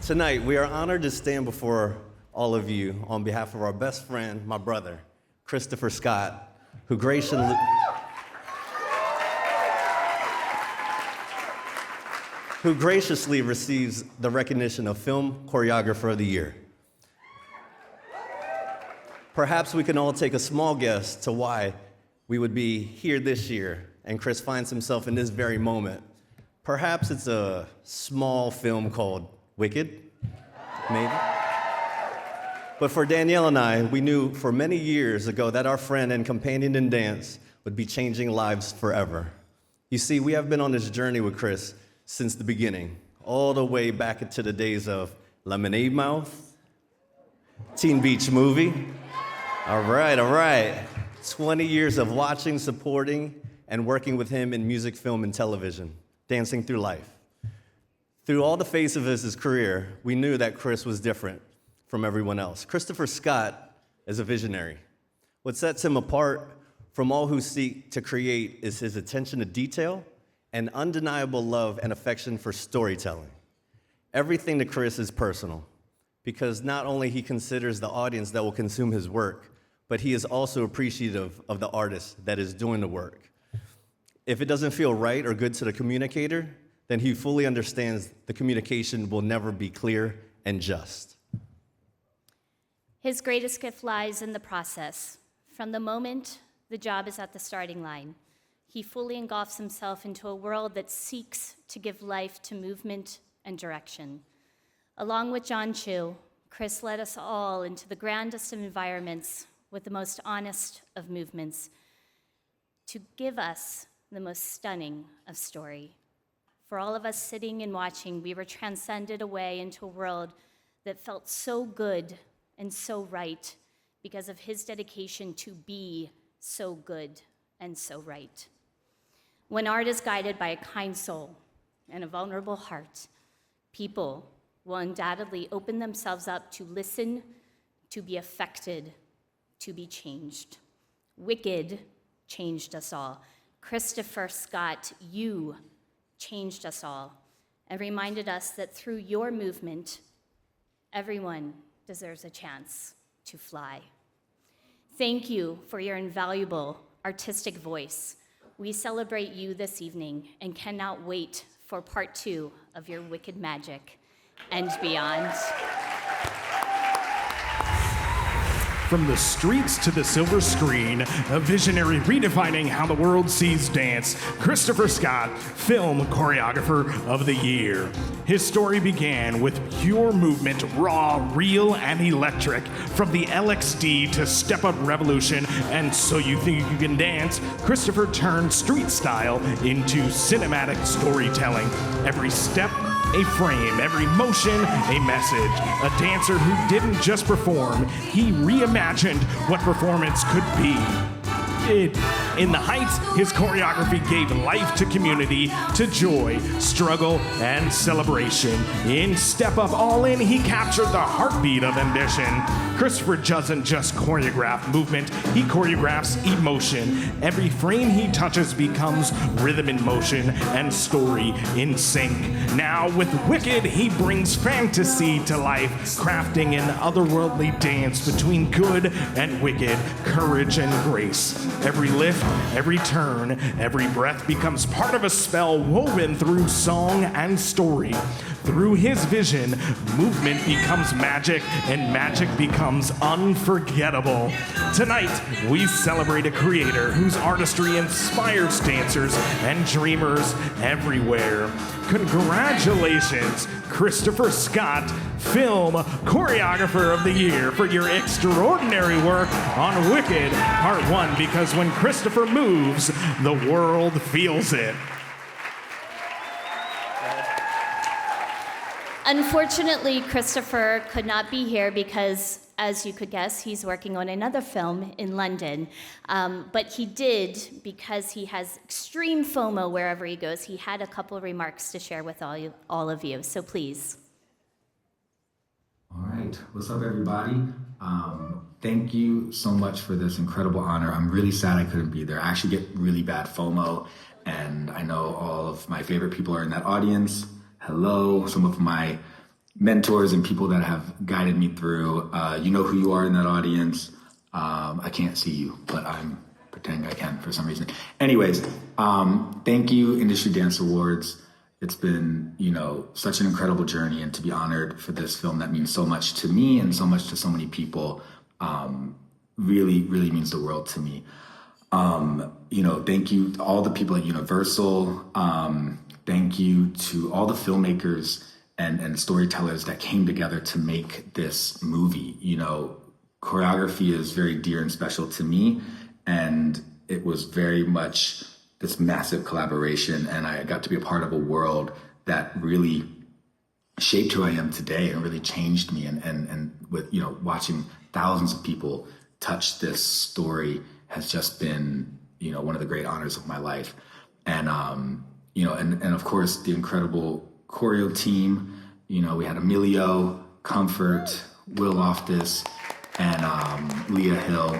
Tonight, we are honored to stand before all of you on behalf of our best friend, my brother, Christopher Scott, who graciously receives the recognition of Film Choreographer of the Year. Perhaps we can all take a small guess to why we would be here this year and Chris finds himself in this very moment. Perhaps it's a small film called Wicked, maybe. But for Danielle and I, we knew for many years ago that our friend and companion in dance would be changing lives forever. You see, we have been on this journey with Chris since the beginning, all the way back into the days of Lemonade Mouth, Teen Beach Movie. All right. 20 years of watching, supporting, and working with him in music, film, and television, dancing through life. Through all the phases of his career, we knew that Chris was different from everyone else. Christopher Scott is a visionary. What sets him apart from all who seek to create is his attention to detail and undeniable love and affection for storytelling. Everything to Chris is personal, because not only he considers the audience that will consume his work, but he is also appreciative of the artist that is doing the work. If it doesn't feel right or good to the communicator, then he fully understands the communication will never be clear and just. His greatest gift lies in the process. From the moment the job is at the starting line, he fully engulfs himself into a world that seeks to give life to movement and direction. Along with John Chu, Chris led us all into the grandest of environments with the most honest of movements to give us the most stunning of story. For all of us sitting and watching, we were transcended away into a world that felt so good and so right because of his dedication to be so good and so right. When art is guided by a kind soul and a vulnerable heart, people will undoubtedly open themselves up to listen, to be affected, to be changed. Wicked changed us all. Christopher Scott, you changed us all and reminded us that through your movement, everyone deserves a chance to fly. Thank you for your invaluable artistic voice. We celebrate you this evening and cannot wait for part 2 of your wicked magic and beyond. From the streets to the silver screen, a visionary redefining how the world sees dance, Christopher Scott, Film Choreographer of the Year. His story began with pure movement, raw, real, and electric. From the LXD to Step Up Revolution and So You Think You Can Dance, Christopher turned street style into cinematic storytelling. Every step, a frame, every motion, a message. A dancer who didn't just perform, he reimagined what performance could be. In the Heights, his choreography gave life to community, to joy, struggle, and celebration. In Step Up All In, he captured the heartbeat of ambition. Christopher doesn't just choreograph movement, he choreographs emotion. Every frame he touches becomes rhythm in motion and story in sync. Now with Wicked, he brings fantasy to life, crafting an otherworldly dance between good and wicked, courage and grace. Every lift, every turn, every breath becomes part of a spell woven through song and story. Through his vision, movement becomes magic and magic becomes unforgettable. Tonight, we celebrate a creator whose artistry inspires dancers and dreamers everywhere. Congratulations, Christopher Scott, Film Choreographer of the Year, for your extraordinary work on Wicked Part 1, because when Christopher moves, the world feels it. Unfortunately, Christopher could not be here because, as you could guess, he's working on another film in London. But he did, because he has extreme FOMO wherever he goes, he had a couple of remarks to share with all of you. So please. All right. What's up, everybody? Thank you so much for this incredible honor. I'm really sad I couldn't be there. I actually get really bad FOMO, and I know all of my favorite people are in that audience. Hello. Some of my mentors and people that have guided me through. You know who you are in that audience. I can't see you, but I'm pretending I can for some reason. Anyways, thank you, Industry Dance Awards. It's been, such an incredible journey, and to be honored for this film that means so much to me and so much to so many people, really, really means the world to me. Thank you to all the people at Universal. Thank you to all the filmmakers and storytellers that came together to make this movie. Choreography is very dear and special to me, and it was very much this massive collaboration, and I got to be a part of a world that really shaped who I am today and really changed me. And with, watching thousands of people touch this story has just been, one of the great honors of my life. And, and of course the incredible choreo team. We had Emilio, Comfort, Will Loftus, and Leah Hill.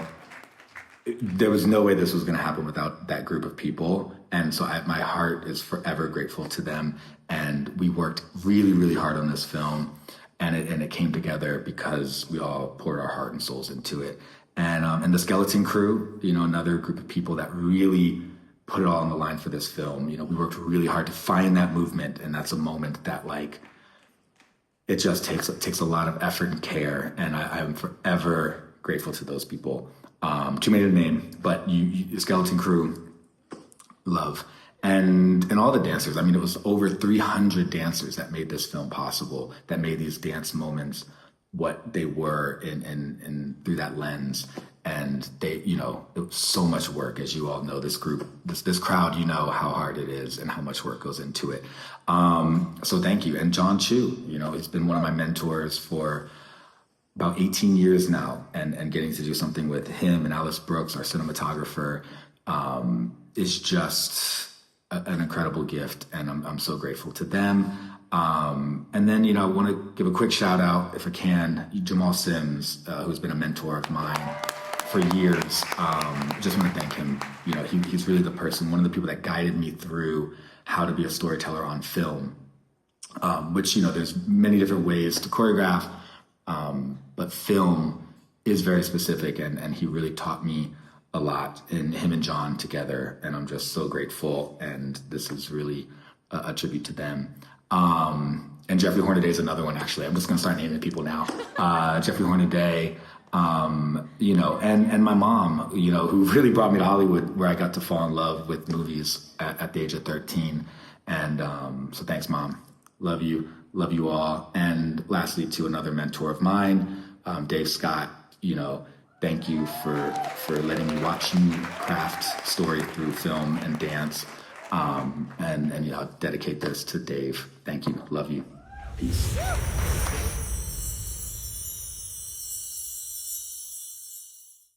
There was no way this was going to happen without that group of people. And so my heart is forever grateful to them. And we worked really, really hard on this film. And it came together because we all poured our heart and souls into it. And the Skeleton Crew, another group of people that really put it all on the line for this film. We worked really hard to find that movement. And that's a moment that, it just takes a lot of effort and care. And I'm forever grateful to those people. Too many to name, but the Skeleton Crew, love. And all the dancers. I mean, it was over 300 dancers that made this film possible, that made these dance moments what they were in through that lens. And they, it was so much work, as you all know. This group, this crowd, how hard it is and how much work goes into it. So thank you. And John Chu, he's been one of my mentors for about 18 years now, and getting to do something with him and Alice Brooks, our cinematographer, is just an incredible gift, and I'm so grateful to them. And then, I want to give a quick shout out, if I can, Jamal Sims, who's been a mentor of mine for years. Just want to thank him. He's really the person, one of the people that guided me through how to be a storyteller on film, which, there's many different ways to choreograph. But film is very specific, and he really taught me a lot, in him and John together, and I'm just so grateful, and this is really a tribute to them. And Jeffrey Hornaday is another one, actually. I'm just gonna start naming people now. Jeffrey Hornaday, and my mom, who really brought me to Hollywood, where I got to fall in love with movies at the age of 13. And so thanks, Mom. Love you all. And lastly, to another mentor of mine, Dave Scott, thank you for letting me watch you craft story through film and dance. And I'll dedicate this to Dave. Thank you. Love you. Peace.